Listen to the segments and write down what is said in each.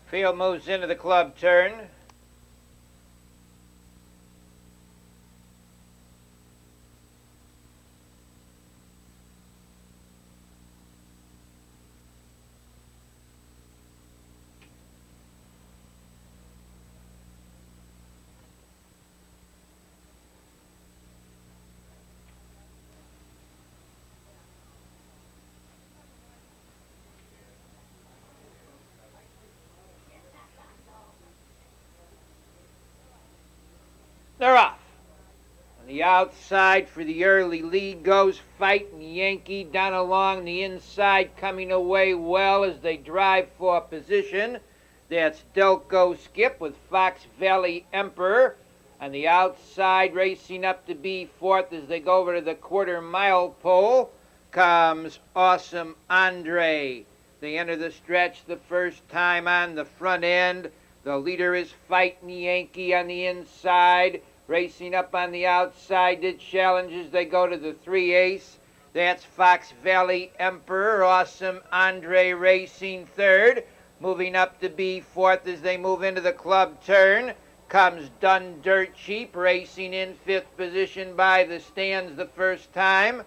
Field moves into the club turn. They're off. On the outside for the early lead goes Fightin' Yankee down along the inside, coming away well as they drive for position. That's Delco Skip with Fox Valley Emperor. On the outside, racing up to be fourth as they go over to the quarter-mile pole, comes Awesome Andre. They enter the stretch the first time on the front end. The leader is Fightin' Yankee on the inside. Racing up on the outside to challenge as they go to the 3/8. That's Fox Valley Emperor. Awesome Andre racing third. Moving up to be fourth as they move into the club turn comes Done Dirt Cheap, racing in fifth position by the stands the first time.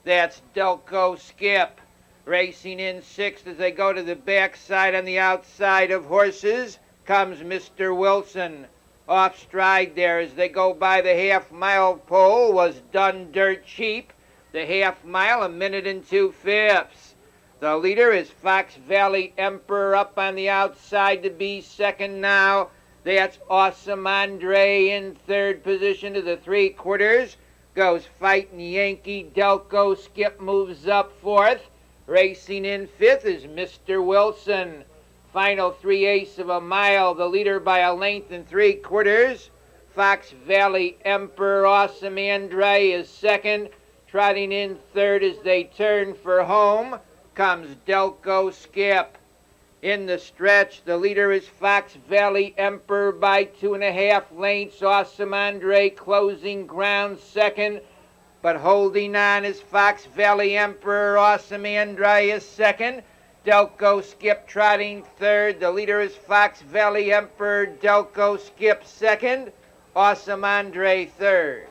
That's Delco Skip. Racing in sixth as they go to the backside on the outside of horses comes Mr. Wilson. Off stride there as they go by the half-mile pole was Done Dirt Cheap. The half-mile, 1 minute and 2/5. The leader is Fox Valley Emperor up on the outside to be second now. That's Awesome Andre in third position to the 3/4. Goes Fightin' Yankee. Delco Skip moves up fourth. Racing in fifth is Mr. Wilson. Final 3/8 of a mile. The leader by a length and 3/4. Fox Valley Emperor. Awesome Andre is second. Trotting in third as they turn for home comes Delco Skip. In the stretch, the leader is Fox Valley Emperor by 2.5 lengths. Awesome Andre closing ground second, but holding on is Fox Valley Emperor. Awesome Andre is second. Delco Skip trotting third. The leader is Fox Valley Emperor. Delco Skip second. Awesome Andre third.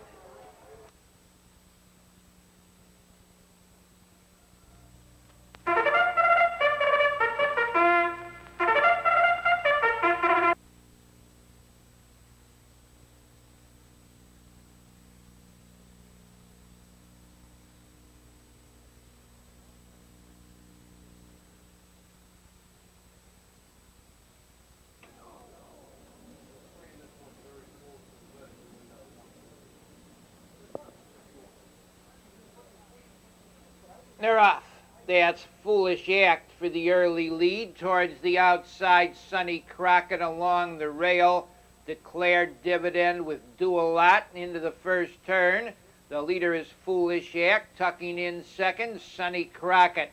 They're off. That's Foolish Act for the early lead. Towards the outside, Sonny Crockett along the rail. Declared Dividend with Do-A-Lot into the first turn. The leader is Foolish Act. Tucking in second, Sonny Crockett.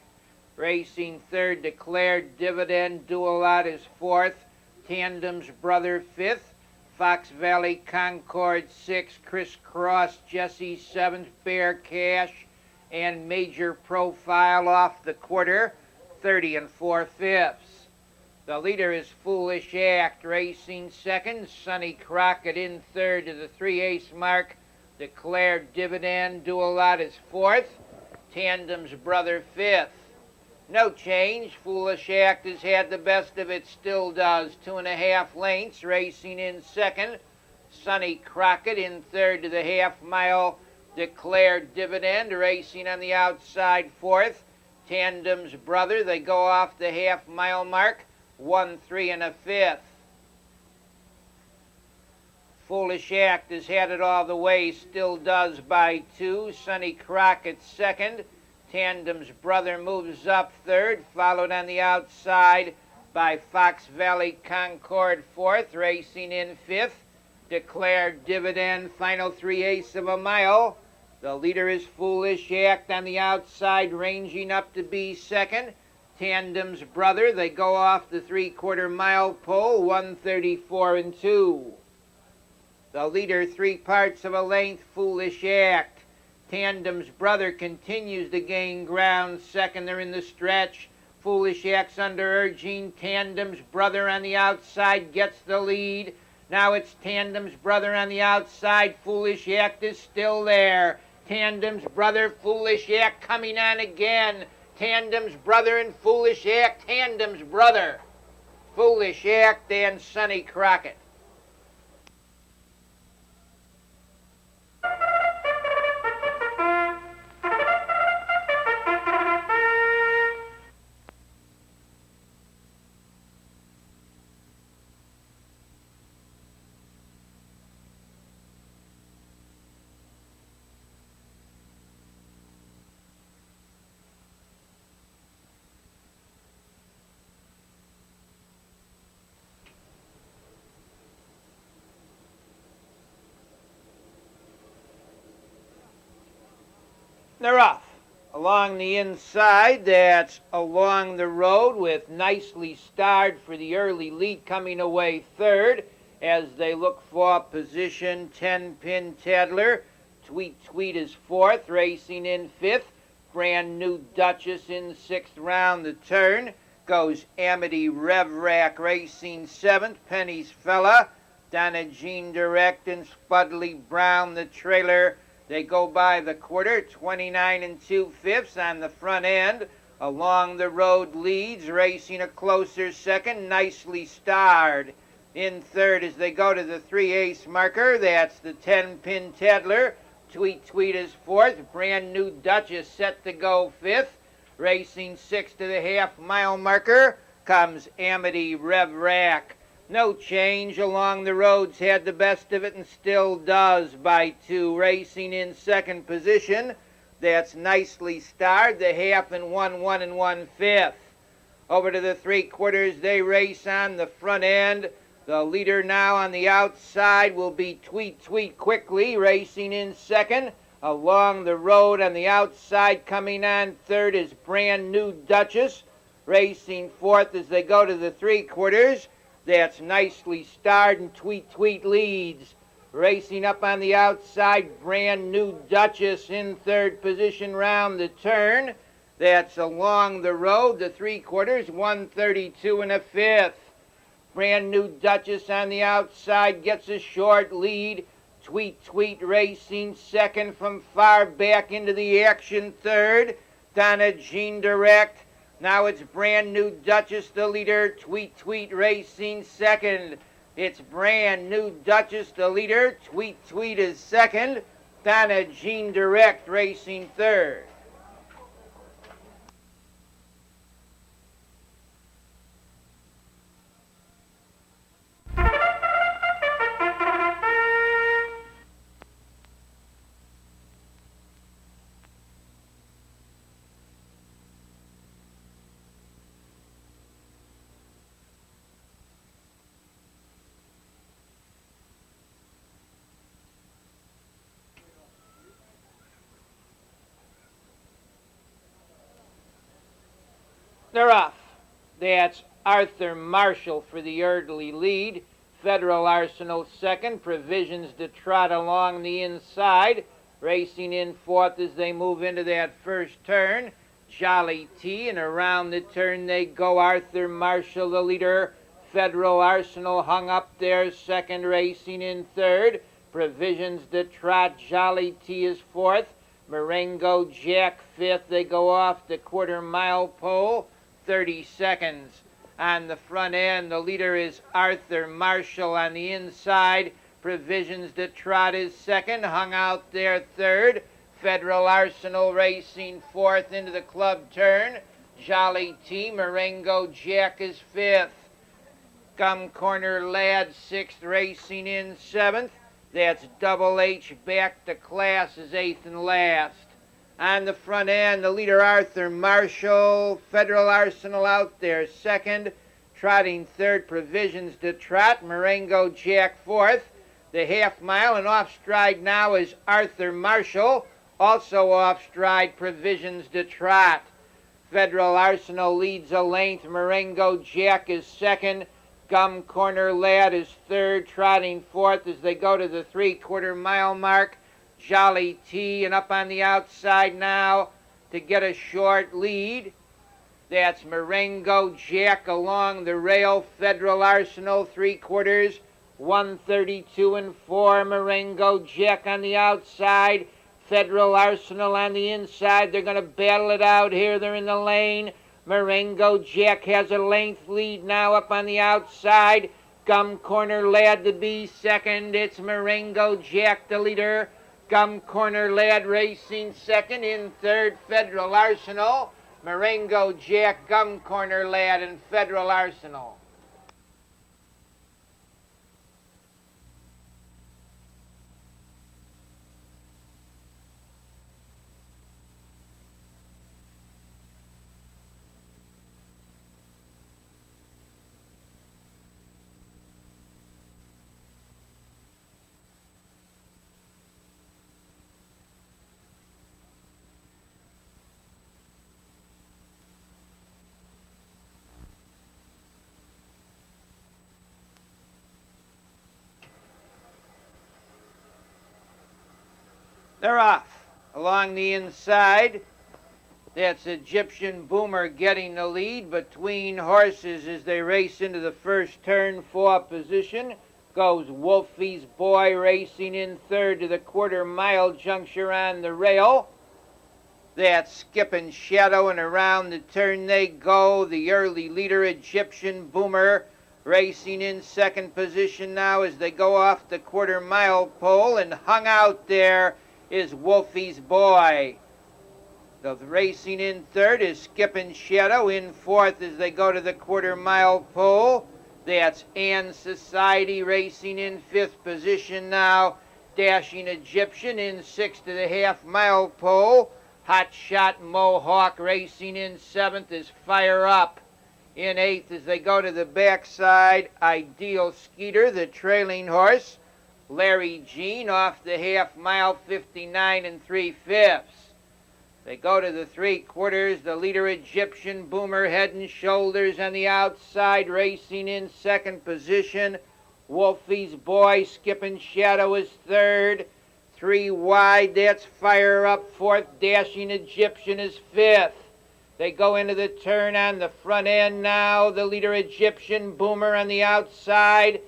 Racing third, Declared Dividend. Do-A-Lot is fourth. Tandem's Brother fifth. Fox Valley Concord sixth. Crisscross Jesse seventh. Bear Cash and Major Profile off the quarter, 30 4/5. The leader is Foolish Act, racing second. Sonny Crockett in third to the 3/8 mark. Declared Dividend. Do-A-Lot is fourth. Tandem's Brother fifth. No change. Foolish Act has had the best of it, still does. 2.5 lengths, racing in second. Sonny Crockett in third to the half-mile. Declared Dividend, racing on the outside fourth. Tandem's Brother, they go off the half-mile mark, 1 3 1/5. Foolish Act has had it all the way, still does by 2. Sonny Crockett second. Tandem's Brother moves up third, followed on the outside by Fox Valley Concord fourth, racing in fifth. Declared Dividend, final 3/8 of a mile. The leader is Foolish Act on the outside, ranging up to be second. Tandem's Brother, they go off the 3/4 mile pole, 1:34 2. The leader 3 parts of a length, Foolish Act. Tandem's Brother continues to gain ground second. They're in the stretch. Foolish Act's under urging. Tandem's brother on the outside gets the lead. Now it's Tandem's brother on the outside. Foolish Act is still there. Tandem's brother, Foolish Act coming on again. Tandem's brother and Foolish Act. Tandem's brother, Foolish Act, and Sonny Crockett. They're off. Along the inside, that's Along the Road with Nicely Starred for the early lead, coming away third as they look for position. 10-pin Tadler. Tweet Tweet is fourth, racing in fifth. Brand New Duchess in sixth. Round the turn goes Amity Revrack racing seventh. Penny's Fella, Donna Jean Direct, and Spudley Brown the trailer. They go by the quarter, 29 2/5 on the front end. Along the Road leads, racing a closer second, Nicely Starred in third as they go to the 3/8 marker. That's the 10-pin Tadler. Tweet Tweet is fourth. Brand New Duchess set to go fifth. Racing sixth to the half-mile marker comes Amity Revrack. No change. Along the Road's had the best of it and still does by two. Racing in second position, that's Nicely Starred, the half and 1 1 1/5. Over to the 3/4, they race on the front end. The leader now on the outside will be Tweet Tweet quickly, racing in second. Along the Road on the outside, coming on third is Brand New Duchess. Racing fourth as they go to the 3/4. That's Nicely Starred, and Tweet Tweet leads. Racing up on the outside, Brand New Duchess in third position round the turn. That's Along the Road, the 3/4, 132 1/5. Brand New Duchess on the outside gets a short lead. Tweet Tweet racing second from far back into the action third. Donna Jean Direct. Now it's Brand New Duchess, the leader. Tweet Tweet racing second. It's Brand New Duchess, the leader. Tweet Tweet is second. Donna Jean Direct racing third. They're off. That's Arthur Marshall for the early lead. Federal Arsenal second. Provisions to trot along the inside. Racing in fourth as they move into that first turn. Jolly T, and around the turn they go. Arthur Marshall, the leader. Federal Arsenal hung up there second, racing in third. Provisions to trot. Jolly T is fourth. Marengo Jack fifth. They go off the quarter-mile pole. 30 seconds on the front end. The leader is Arthur Marshall. On the inside, Provisions to Trot is second, hung out there third. Federal Arsenal racing fourth into the club turn. Jolly T, Marengo Jack is fifth. Gum Corner Lad sixth, racing in seventh. That's Double H back to class as eighth and last. On the front end, the leader Arthur Marshall. Federal Arsenal out there second. Trotting third, Provisions to Trot. Marengo Jack fourth. The half mile, and off stride now is Arthur Marshall. Also off stride, Provisions to Trot. Federal Arsenal leads a length. Marengo Jack is second. Gum Corner Lad is third. Trotting fourth as they go to the 3/4 mile mark. Jolly T, and up on the outside now to get a short lead. That's Marengo Jack along the rail. Federal Arsenal 3/4. 132 and 4. Marengo Jack on the outside. Federal Arsenal on the inside. They're going to battle it out here. They're in the lane. Marengo Jack has a length lead now up on the outside. Gum Corner Lad to be second. It's Marengo Jack the leader. Gum Corner Lad racing second. In third, Federal Arsenal. Marengo Jack, Gum Corner Lad, and Federal Arsenal. They're off along the inside. That's Egyptian Boomer getting the lead between horses as they race into the first turn for position. Goes Wolfie's Boy racing in third to the quarter-mile juncture on the rail. That's Skipping Shadow, and around the turn they go. The early leader, Egyptian Boomer, racing in second position now as they go off the quarter-mile pole, and hung out there is Wolfie's Boy. The racing in third is Skipping Shadow. In fourth as they go to the quarter-mile pole. That's Ann Society racing in fifth position now. Dashing Egyptian in sixth to the half-mile pole. Hot Shot Mohawk racing in seventh is Fire Up. In eighth as they go to the backside, Ideal Skeeter, the trailing horse. Larry Jean off the half-mile, 59 3/5. They go to the 3/4. The leader, Egyptian Boomer, head and shoulders on the outside, racing in second position. Wolfie's Boy, Skipping Shadow is third. 3 wide, that's Fire Up. Fourth, Dashing Egyptian is fifth. They go into the turn on the front end now. The leader, Egyptian Boomer, on the outside.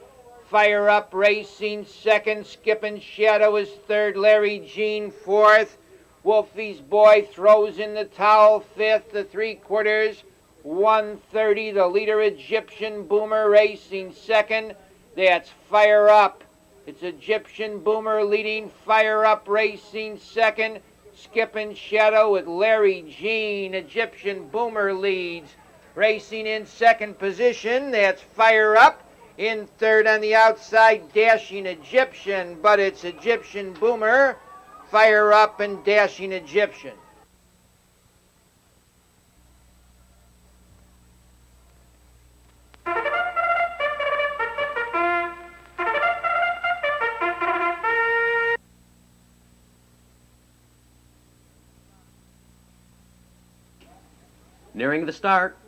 Fire Up racing second. Skipping Shadow is third. Larry Jean fourth. Wolfie's Boy throws in the towel fifth. The 3/4. 130. The leader, Egyptian Boomer, racing second. That's Fire Up. It's Egyptian Boomer leading. Fire Up racing second. Skipping Shadow with Larry Jean. Egyptian Boomer leads. Racing in second position, that's Fire Up. In third on the outside, Dashing Egyptian, but it's Egyptian Boomer, Fire Up, and Dashing Egyptian. Nearing the start.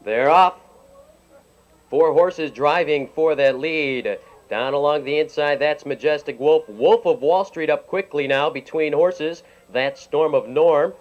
They're off. 4 horses driving for that lead. Down along the inside, that's Majestic Wolf. Wolf of Wall Street up quickly now between horses. That's Storm of Norm.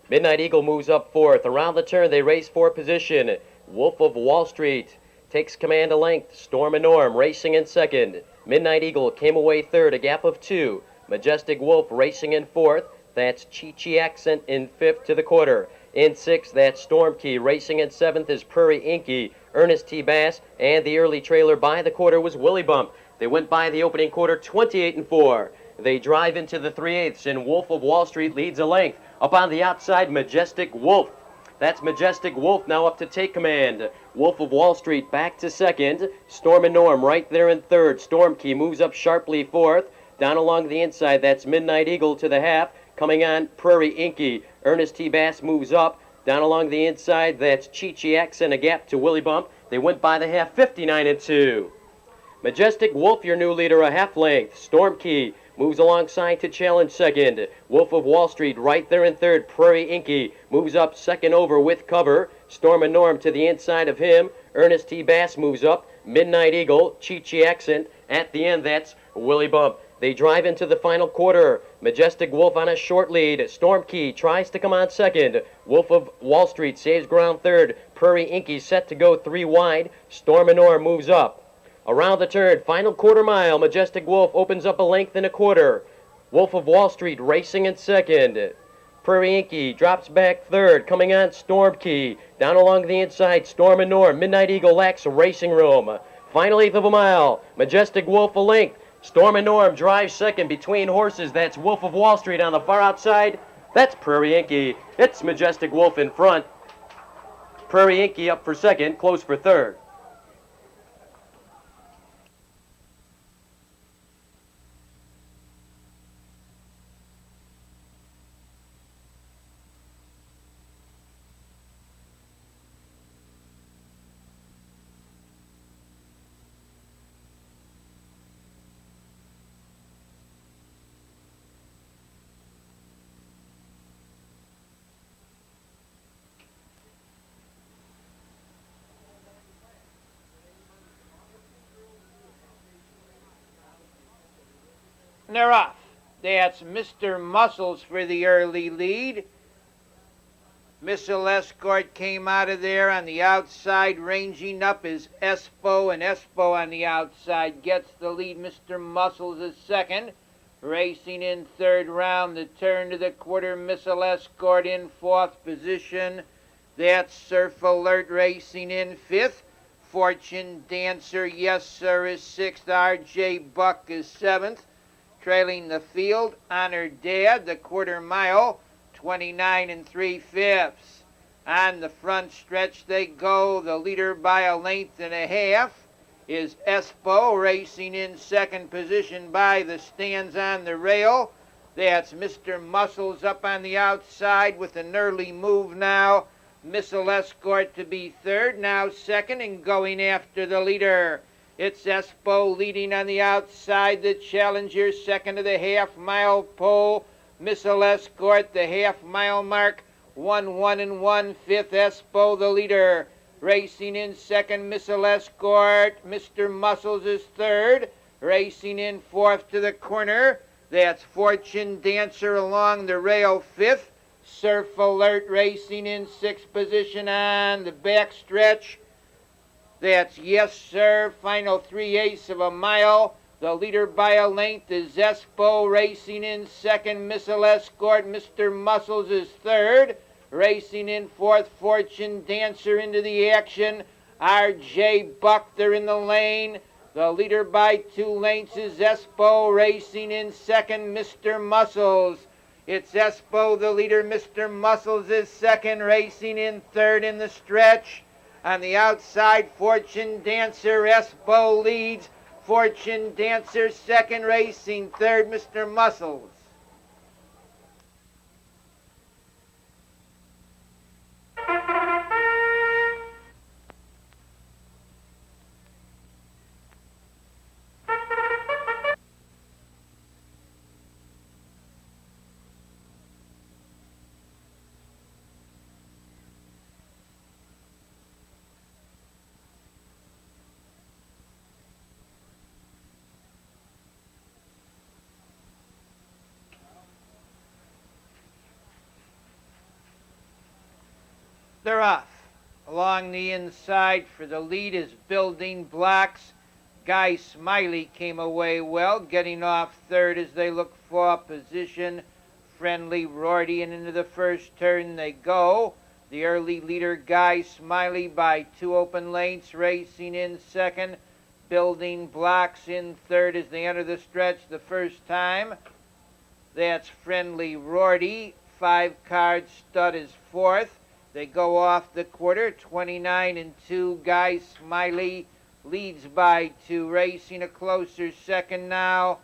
Midnight Eagle moves up fourth. Around the turn, they race for position. Wolf of Wall Street takes command of length. Storm of Norm racing in second. Midnight Eagle came away third, a gap of 2. Majestic Wolf racing in fourth. That's Chi-Chi Accent in fifth to the quarter. In sixth, that's Storm Key. Racing in seventh is Prairie Inky, Ernest T. Bass, and the early trailer by the quarter was Willie Bump. They went by the opening quarter 28-4. They drive into the 3/8, and Wolf of Wall Street leads a length. Up on the outside, Majestic Wolf. That's Majestic Wolf now up to take command. Wolf of Wall Street back to second. Storm and Norm right there in third. Storm Key moves up sharply fourth. Down along the inside, that's Midnight Eagle to the half. Coming on, Prairie Inky. Ernest T. Bass moves up. Down along the inside, that's Chi-Chi Accent, a gap to Willie Bump. They went by the half, 59-2. Majestic Wolf, your new leader, a half length. Storm Key moves alongside to challenge second. Wolf of Wall Street right there in third. Prairie Inky moves up second over with cover. Storm and Norm to the inside of him. Ernest T. Bass moves up. Midnight Eagle, Chi-Chi Accent. At the end, that's Willie Bump. They drive into the final quarter. Majestic Wolf on a short lead. Storm Key tries to come on second. Wolf of Wall Street saves ground third. Prairie Inky set to go 3 wide. Storm and Norm moves up. Around the turn, final quarter mile. Majestic Wolf opens up a length and a quarter. Wolf of Wall Street racing in second. Prairie Inky drops back third. Coming on Storm Key. Down along the inside, Storm and Norm. Midnight Eagle lacks racing room. Final eighth of a mile. Majestic Wolf a length. Storm and Norm drive second between horses. That's Wolf of Wall Street on the far outside. That's Prairie Inky. It's Majestic Wolf in front. Prairie Inky up for second, close for third. And they're off. That's Mr. Muscles for the early lead. Missile Escort came out of there on the outside. Ranging up is Espo, and Espo on the outside gets the lead. Mr. Muscles is second. Racing in third round, the turn to the quarter. Missile Escort in fourth position. That's Surf Alert racing in fifth. Fortune Dancer, yes sir, is sixth. R.J. Buck is seventh. Trailing the field, Honored Dad, the quarter mile, 29 3/5. On the front stretch they go. The leader by a length and a half is Espo, racing in second position by the stands on the rail. That's Mr. Muscles up on the outside with an early move now. Missile Escort to be third, now second and going after the leader. It's Espo leading on the outside. The challenger second to the half-mile pole. Missile Escort, the half-mile mark. 1 1 1/5. Espo the leader. Racing in second, Missile Escort. Mr. Muscles is third. Racing in fourth to the corner. That's Fortune Dancer along the rail fifth. Surf Alert racing in sixth position on the back stretch. That's Yes Sir, final 3/8 of a mile. The leader by a length is Espo, racing in second, Missile Escort. Mr. Muscles is third. Racing in fourth, Fortune Dancer into the action. R.J. Buck, they're in the lane. The leader by 2 lengths is Espo, racing in second, Mr. Muscles. It's Espo, the leader. Mr. Muscles is second, racing in third in the stretch. On the outside, Fortune Dancer, Espo leads. Fortune Dancer second, racing third, Mr. Muscles. They're off. Along the inside for the lead is Building Blocks. Guy Smiley came away well, getting off third as they look for position. Friendly Rorty, and into the first turn they go. The early leader, Guy Smiley, by 2 open lengths, racing in second. Building Blocks in third as they enter the stretch the first time. That's Friendly Rorty. 5-card stud is fourth. They go off the quarter, 29 2. Guy Smiley leads by 2. Racing a closer second now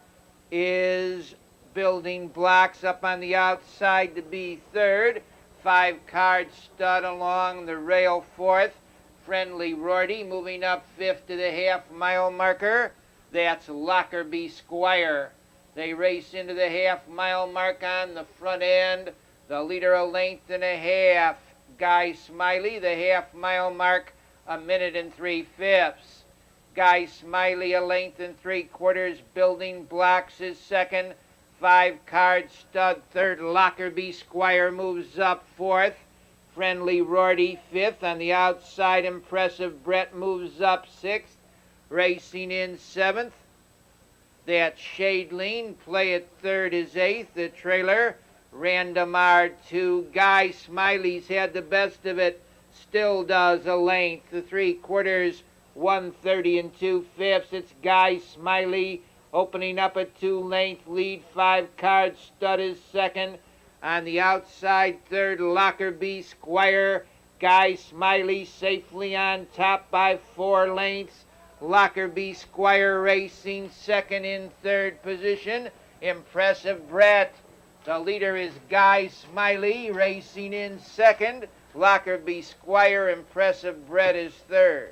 is Building Blocks up on the outside to be third. 5-card stud along the rail fourth. Friendly Rorty moving up fifth to the half-mile marker. That's Lockerbie Squire. They race into the half-mile mark on the front end. The leader a length and a half. Guy Smiley, the half-mile mark, 1 minute and 3/5. Guy Smiley, a length and 3/4. Building Blocks is second. 5-card stud third. Lockerbie Squire moves up fourth. Friendly Rorty fifth. On the outside, Impressive Brett moves up sixth. Racing in seventh. That's Shadeline. Play at third is eighth. The trailer, Random R2. Guy Smiley's had the best of it. Still does a length. The 3/4, 1:30 and 2/5. It's Guy Smiley opening up a 2-length lead. 5-card stud is second. On the outside, third, Lockerbie Squire. Guy Smiley safely on top by 4 lengths. Lockerbie Squire racing second. In third position, Impressive Brett. The leader is Guy Smiley racing in second. Lockerbie Squire, Impressive Brett is third.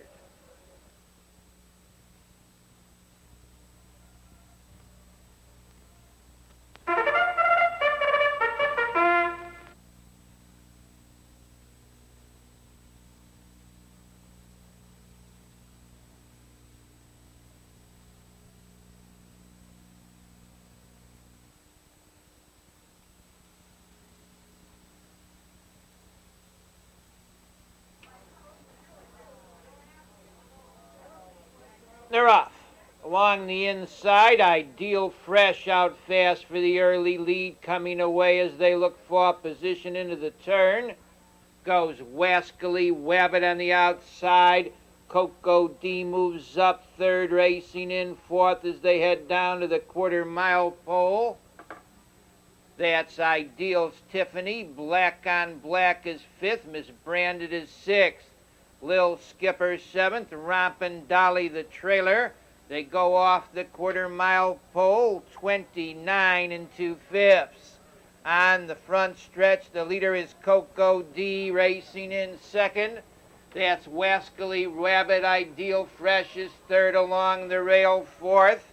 They're off. Along the inside, Ideal Fresh out fast for the early lead, coming away as they look for position into the turn. Goes Wascally Wabbit on the outside. Coco D moves up third, racing in fourth as they head down to the 1/4-mile pole. That's Ideal's Tiffany. Black on Black is fifth. Miss Branded is sixth. Lil Skipper seventh. Rompin' Dolly the trailer. They go off the 1/4-mile pole, 29 and 2/5. On the front stretch, the leader is Coco D racing in second. That's Wascally Rabbit. Ideal Fresh is third along the rail, fourth.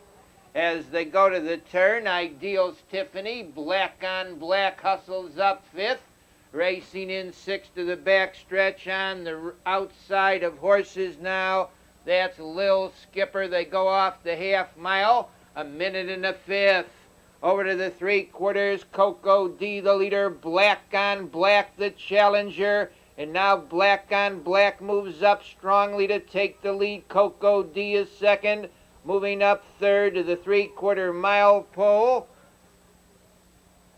As they go to the turn, Ideal's Tiffany. Black on Black hustles up fifth. Racing in sixth to the back stretch on the outside of horses now. That's Lil Skipper. They go off the half-mile, 1 minute and a 5th. Over to the 3/4, Coco D, the leader. Black on Black, the challenger. And now Black on Black moves up strongly to take the lead. Coco D is second. Moving up third to the 3/4-mile pole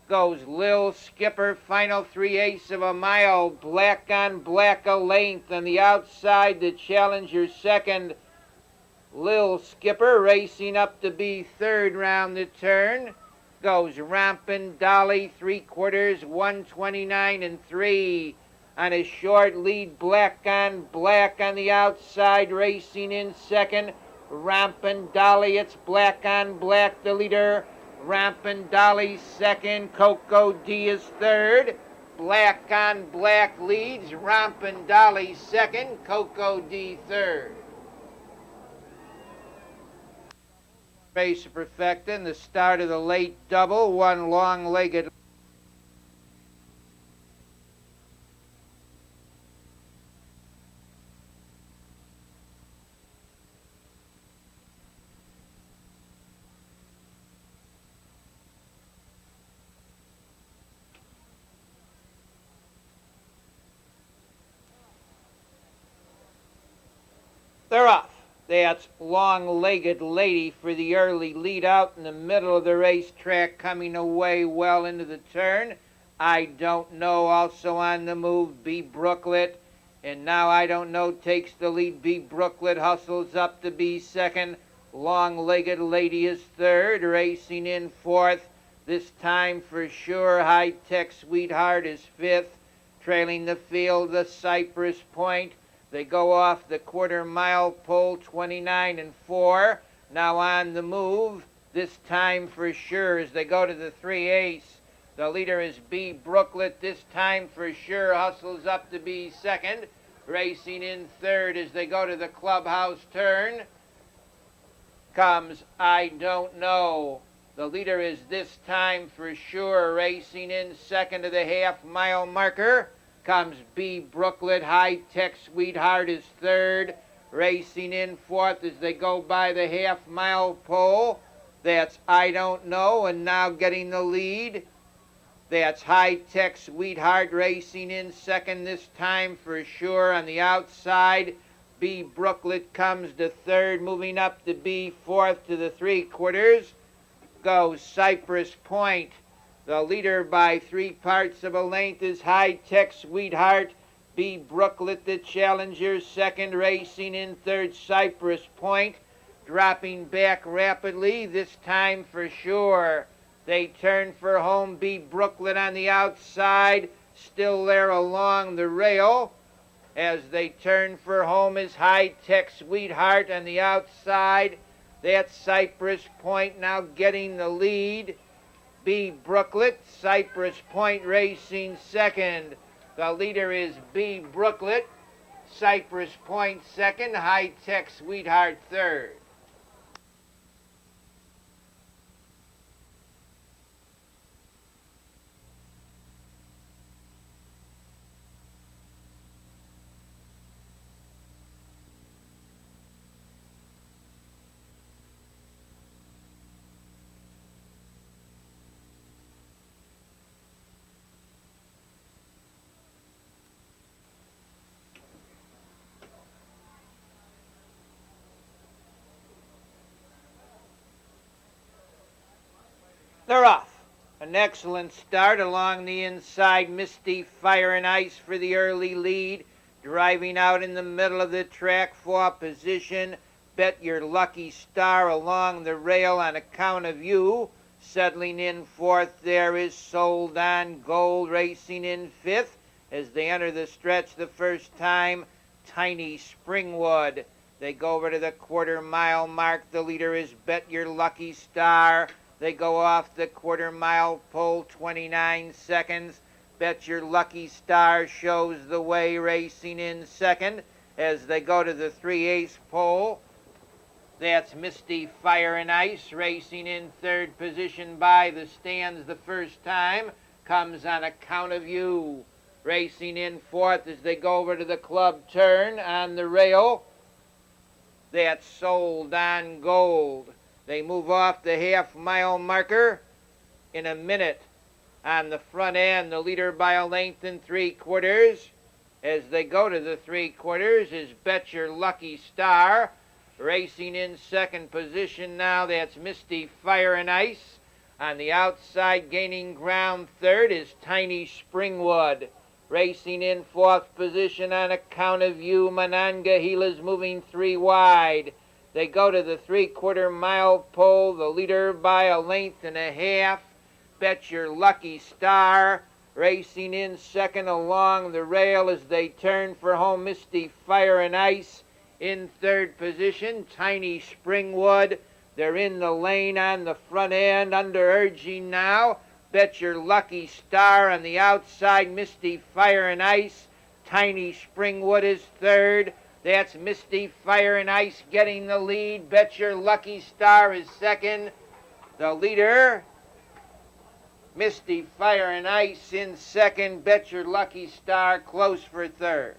goes Lil Skipper. Final 3/8 of a mile. Black on Black a length. On the outside, the challenger second. Lil Skipper racing up to be third round the turn. Goes Rompin' Dolly, 3/4, 129 and 3. On a short lead, Black on Black on the outside, racing in second. Rompin' Dolly, it's Black on Black, the leader. Rompin' Dolly second. Coco D is third. Black on Black leads. Rompin' Dolly second. Coco D third. Race perfecting the start of the late double. One long-legged. They're off. That's Long-Legged Lady for the early lead out in the middle of the racetrack, coming away well into the turn. I Don't Know also on the move. B. Brooklet. And now I Don't Know takes the lead. B. Brooklet hustles up to be second. Long-Legged Lady is third. Racing in fourth. This time for sure. High Tech Sweetheart is fifth. Trailing the field, the Cypress Point. They go off the 1/4-mile pole, 29 and 4. Now on the move, this time for sure as they go to the 3/8. The leader is B. Brooklet. This time for sure hustles up to be second. Racing in third as they go to the clubhouse turn comes I Don't Know. The leader is this time for sure racing in second to the half-mile marker. Comes B. Brooklet. High Tech Sweetheart is third. Racing in fourth as they go by the half-mile pole. That's I Don't Know, and now getting the lead. That's High Tech Sweetheart racing in second this time for sure. On the outside, B. Brooklet comes to third, moving up to B fourth to the three-quarters. Goes Cypress Point. The leader by 3/4 of a length is High Tech Sweetheart. B. Brooklet, the challenger, second, racing in third, Cypress Point. Dropping back rapidly, this time for sure. They turn for home. B. Brooklet on the outside, still there along the rail. As they turn for home is High Tech Sweetheart on the outside. That's Cypress Point now getting the lead. B. Brooklet, Cypress Point racing second. The leader is B. Brooklet, Cypress Point second, High Tech Sweetheart third. They're off. An excellent start along the inside. Misty Fire and Ice for the early lead. Driving out in the middle of the track for position. Bet Your Lucky Star along the rail on account of you. Settling in fourth there is Sold On Gold racing in fifth. As they enter the stretch the first time, Tiny Springwood. They go over to the quarter-mile mark. The leader is Bet Your Lucky Star. They go off the quarter-mile pole, 29 seconds. Bet Your Lucky Star shows the way, racing in second. As they go to the 3/8 pole, that's Misty Fire and Ice racing in third position by the stands the first time. Comes on account of you. Racing in fourth as they go over to the club turn on the rail. That's Sold On Gold. They move off the half-mile marker in a minute. On the front end, the leader by a length and three-quarters. As they go to the three-quarters is Bet Your Lucky Star. Racing in second position now, that's Misty Fire and Ice. On the outside, gaining ground third is Tiny Springwood. Racing in fourth position on account of you, Monongahela's moving three wide. They go to the three-quarter mile pole, the leader by a length and a half. Bet Your Lucky Star racing in second along the rail as they turn for home. Misty Fire and Ice in third position. Tiny Springwood, they're in the lane on the front end, under urging now. Bet Your Lucky Star on the outside. Misty Fire and Ice. Tiny Springwood is third. That's Misty Fire and Ice getting the lead. Bet Your Lucky Star is second. The leader, Misty Fire and Ice in second. Bet Your Lucky Star close for third.